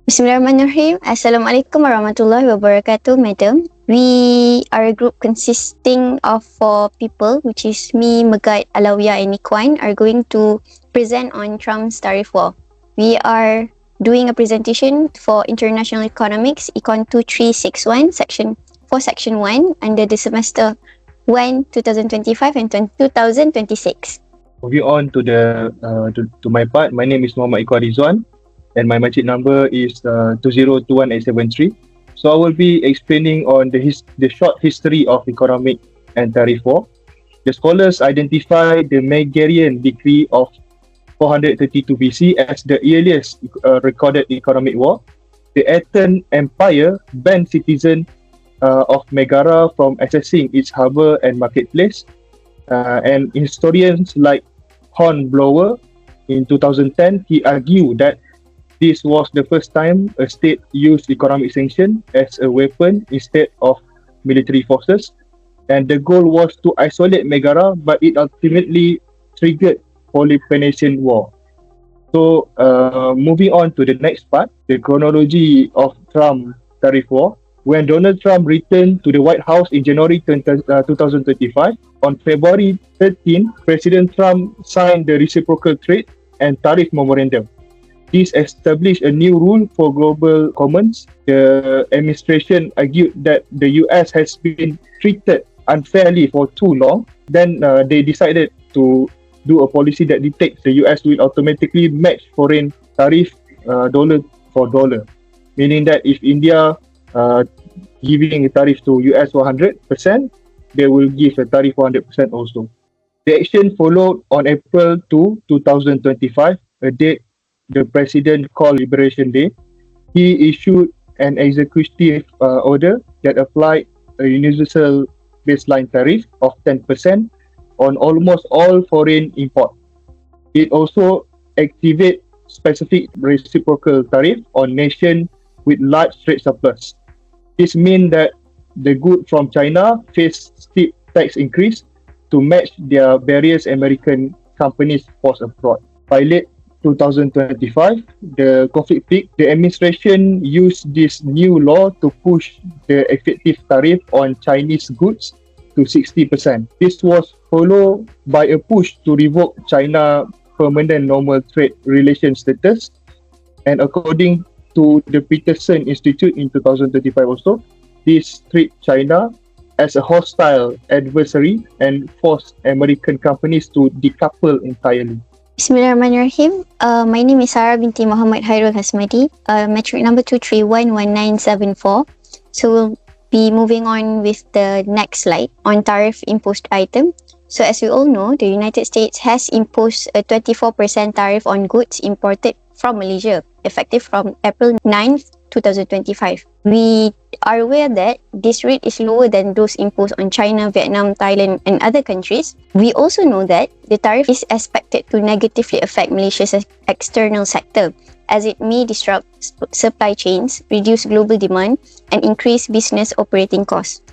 Bismillahirrahmanirrahim. Assalamualaikum warahmatullahi wabarakatuh, madam. We are a group consisting of 4 people, which is me, Megat, Alawiyah and Nikwan, are going to present on Trump's tariff war. We are doing a presentation for International Economics ECON 2361, Section 1, under the semester 1, 2025 and 2026. Moving on to my part, my name is Muhammad Iqbal Rizwan and my magic number is 2021873. So I will be explaining on the short history of economic and tariff war. The scholars identify the Megarian decree of 432 BC as the earliest recorded economic war. The Athenian Empire banned citizens of Megara from accessing its harbour and marketplace. And historians like Hornblower in 2010, he argued that this was the first time a state used economic sanction as a weapon instead of military forces. And the goal was to isolate Megara, but it ultimately triggered Peloponnesian War. So moving on to the next part, the chronology of Trump tariff war. When Donald Trump returned to the White House in January 2025, on February 13, President Trump signed the Reciprocal Trade and Tariff Memorandum. This established a new rule for global commerce. The administration argued that the US has been treated unfairly for too long. Then they decided to do a policy that dictates the US will automatically match foreign tariff dollar for dollar. Meaning that if India giving a tariff to US 100%, they will give a tariff 100% also. The action followed on April 2, 2025, a date the president called Liberation Day. He issued an executive order that applied a universal baseline tariff of 10% on almost all foreign import. It also activated specific reciprocal tariff on nations with large trade surplus. This means that the goods from China face steep tax increase to match their various American companies forced abroad. By late 2025, the conflict peaked. The administration used this new law to push the effective tariff on Chinese goods to 60%. This was followed by a push to revoke China permanent normal trade relation status. And according to the Peterson Institute in 2025 also, this treat China as a hostile adversary and forced American companies to decouple entirely. Bismillahirrahmanirrahim. My name is Sarah binti Muhammad Hairul Hasmadi, metric number 2311974. So we'll be moving on with the next slide on tariff imposed item. So as we all know, the United States has imposed a 24% tariff on goods imported from Malaysia, effective from April 9th, 2025. We are aware that this rate is lower than those imposed on China, Vietnam, Thailand and other countries. We also know that the tariff is expected to negatively affect Malaysia's external sector, as it may disrupt supply chains, reduce global demand and increase business operating costs.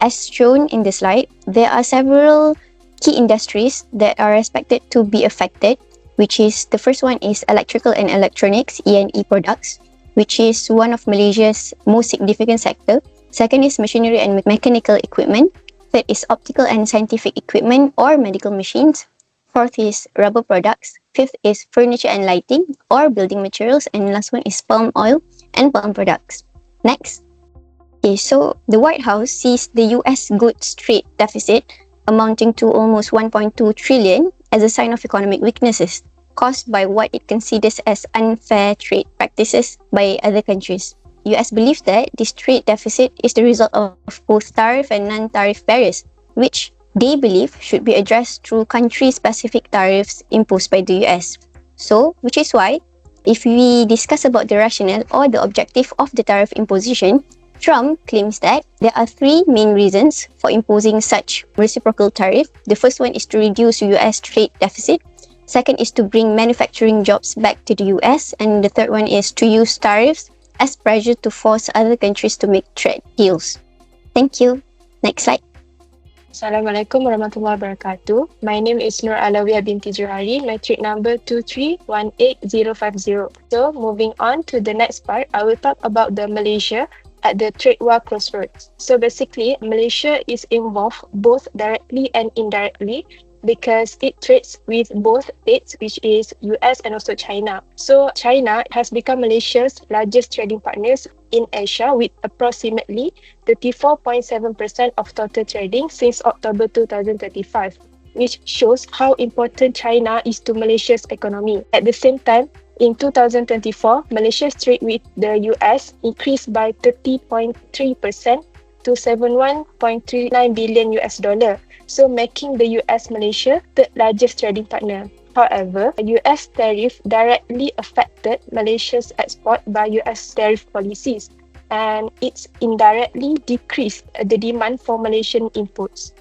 As shown in the slide, there are several key industries that are expected to be affected, which is the first one is electrical and electronics, E&E products, which is one of Malaysia's most significant sector. Second is machinery and mechanical equipment. Third is optical and scientific equipment or medical machines. Fourth is rubber products. Fifth is furniture and lighting or building materials. And last one is palm oil and palm products. Next. Okay, so the White House sees the US goods trade deficit amounting to almost 1.2 trillion as a sign of economic weaknesses caused by what it considers as unfair trade practices by other countries. US believes that this trade deficit is the result of both tariff and non-tariff barriers, which they believe should be addressed through country-specific tariffs imposed by the US. So, which is why, if we discuss about the rationale or the objective of the tariff imposition, Trump claims that there are 3 main reasons for imposing such reciprocal tariff. The first one is to reduce US trade deficit. Second is to bring manufacturing jobs back to the US. And the third one is to use tariffs as pressure to force other countries to make trade deals. Thank you. Next slide. Assalamualaikum warahmatullahi wabarakatuh. My name is Nur Alawiyah binti Johari, metric number 2318050. So moving on to the next part, I will talk about the Malaysia at the trade war crossroads. So basically, Malaysia is involved both directly and indirectly because it trades with both states, which is US and also China. So China has become Malaysia's largest trading partners in Asia with approximately 34.7% of total trading since October 2025, which shows how important China is to Malaysia's economy. At the same time, in 2024, Malaysia's trade with the US increased by 30.3% to 71.39 billion US dollar, so making the US Malaysia third largest trading partner. However, US tariff directly affected Malaysia's export by US tariff policies, and it's indirectly decreased the demand for Malaysian imports.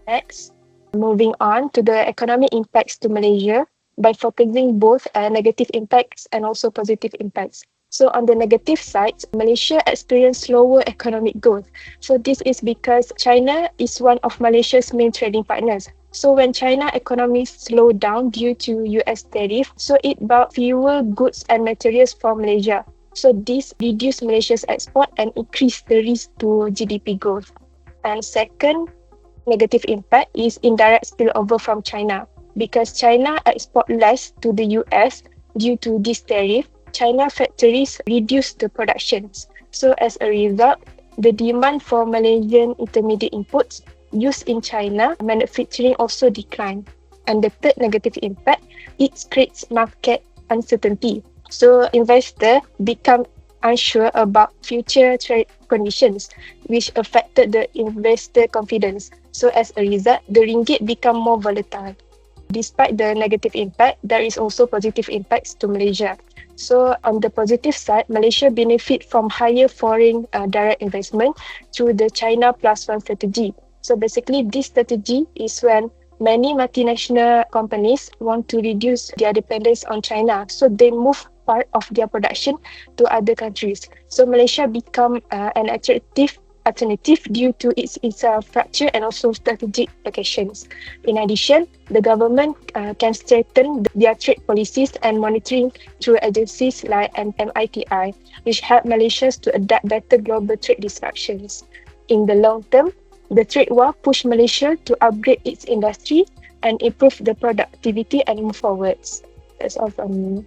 Next, moving on to the economic impacts to Malaysia by focusing both negative impacts and also positive impacts. So on the negative side, Malaysia experienced slower economic growth. So this is because China is one of Malaysia's main trading partners. So when China economy slowed down due to US tariff, so it bought fewer goods and materials from Malaysia. So this reduced Malaysia's export and increased the risk to GDP growth. And second negative impact is indirect spillover from China. Because China export less to the US due to this tariff, China factories reduced the productions. So as a result, the demand for Malaysian intermediate inputs used in China manufacturing also declined. And the third negative impact, it creates market uncertainty. So investors become unsure about future trade conditions, which affected the investor confidence. So as a result, the ringgit become more volatile. Despite the negative impact, there is also positive impacts to Malaysia. So on the positive side, Malaysia benefit from higher foreign direct investment through the China Plus One strategy. So basically, this strategy is when many multinational companies want to reduce their dependence on China. So they move part of their production to other countries. So Malaysia become an attractive alternative due to its infrastructure and also strategic locations. In addition, the government can strengthen their trade policies and monitoring through agencies like MITI, which help Malaysia to adapt better global trade disruptions. In the long term, the trade war pushed Malaysia to upgrade its industry and improve the productivity and move forwards. That's all from me.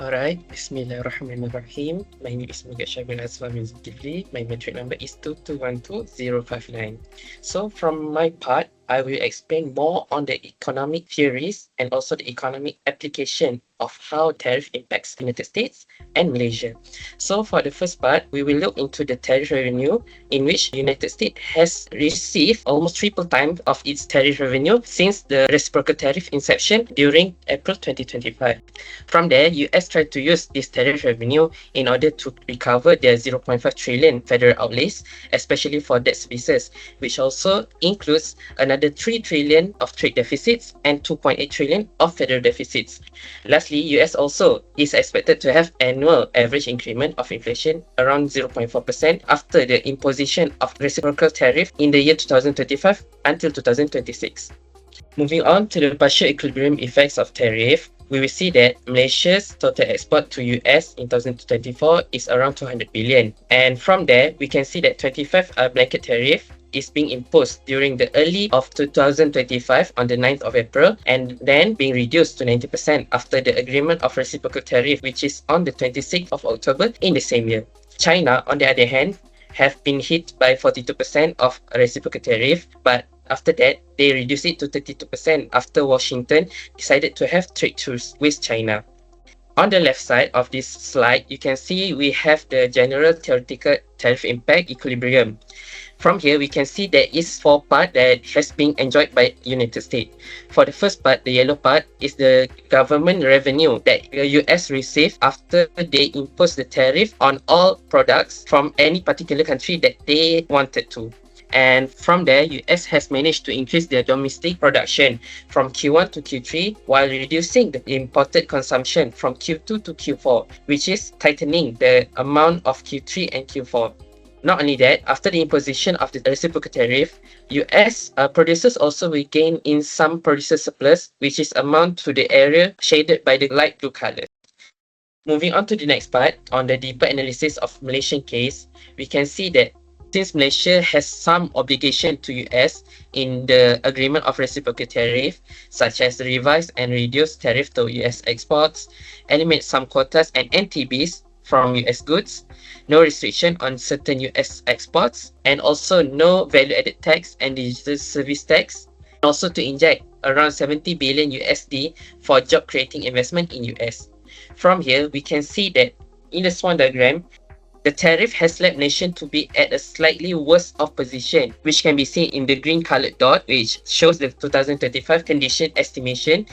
Alright, Bismillahirrahmanirrahim. My name is Mugat Syabin Azwan bin Zulkifli. My metric number is 2212059. So from my part, I will explain more on the economic theories and also the economic application of how tariff impacts the United States and Malaysia. So for the first part, we will look into the tariff revenue, in which the United States has received almost triple time of its tariff revenue since the reciprocal tariff inception during April 2025. From there, US tried to use this tariff revenue in order to recover their 0.5 trillion federal outlays, especially for debt services, which also includes another 3 trillion of trade deficits and 2.8 trillion of federal deficits. Lastly, US also is expected to have annual average increment of inflation around 0.4% after the imposition of reciprocal tariff in the year 2025 until 2026. Moving on to the partial equilibrium effects of tariff, we will see that Malaysia's total export to US in 2024 is around 200 billion. And from there, we can see that 25 blanket tariff is being imposed during the early of 2025 on the 9th of April, and then being reduced to 90% after the agreement of reciprocal tariff, which is on the 26th of October in the same year. China, on the other hand, have been hit by 42% of reciprocal tariff, but after that, they reduced it to 32% after Washington decided to have trade truce with China. On the left side of this slide, you can see we have the general theoretical tariff impact equilibrium. From here, we can see there is 4 parts that has been enjoyed by United States. For the first part, the yellow part, is the government revenue that the US received after they imposed the tariff on all products from any particular country that they wanted to. And from there, US has managed to increase their domestic production from Q1 to Q3 while reducing the imported consumption from Q2 to Q4, which is tightening the amount of Q3 and Q4. Not only that, after the imposition of the reciprocal tariff, US producers also will gain in some producer surplus, which is amount to the area shaded by the light blue color. Moving on to the next part, on the deeper analysis of Malaysian case, we can see that since Malaysia has some obligation to US in the agreement of reciprocal tariff, such as revise and reduce tariff to US exports, eliminate some quotas and NTBs from US goods, no restriction on certain US exports, and also no value-added tax and digital service tax, and also to inject around 70 billion USD for job-creating investment in US. From here, we can see that in the swan diagram, the tariff has led nation to be at a slightly worse off position, which can be seen in the green colored dot, which shows the 2025 condition estimation,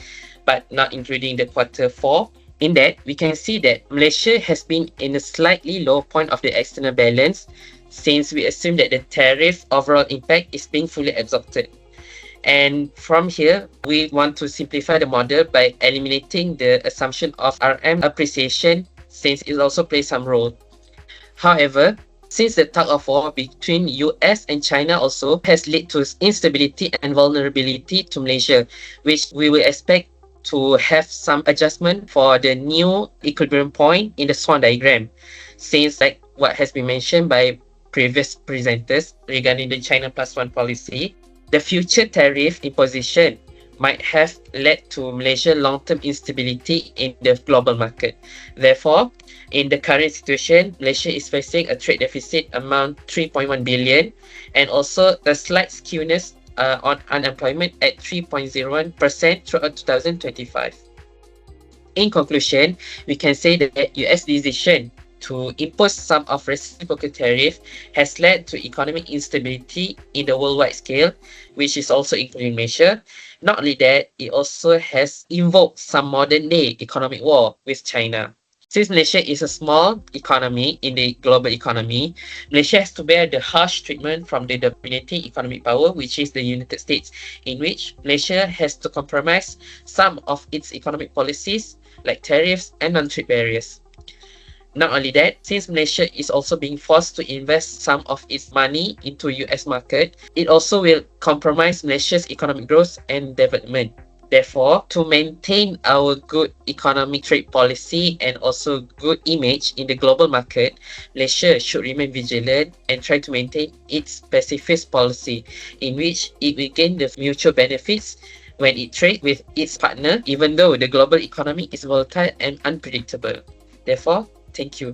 but not including the quarter 4. In that, we can see that Malaysia has been in a slightly low point of the external balance, since we assume that the tariff overall impact is being fully absorbed. And from here, we want to simplify the model by eliminating the assumption of RM appreciation, since it also plays some role. However, since the tug of war between US and China also has led to instability and vulnerability to Malaysia, which we will expect to have some adjustment for the new equilibrium point in the swan diagram, since like what has been mentioned by previous presenters regarding the China plus one policy, the future tariff imposition might have led to Malaysia long-term instability in the global market. Therefore, in the current situation, Malaysia is facing a trade deficit amount 3.1 billion and also a slight skewness on unemployment at 3.01% throughout 2025. In conclusion, we can say that US decision to impose some of reciprocal tariff has led to economic instability in the worldwide scale, which is also including Malaysia. Not only that, it also has invoked some modern day economic war with China. Since Malaysia is a small economy in the global economy, Malaysia has to bear the harsh treatment from the dominating economic power, which is the United States, in which Malaysia has to compromise some of its economic policies like tariffs and non-trade barriers. Not only that, since Malaysia is also being forced to invest some of its money into US market, it also will compromise Malaysia's economic growth and development. Therefore, to maintain our good economic trade policy and also good image in the global market, Malaysia should remain vigilant and try to maintain its pacifist policy, in which it will gain the mutual benefits when it trades with its partner, even though the global economy is volatile and unpredictable. Therefore, thank you.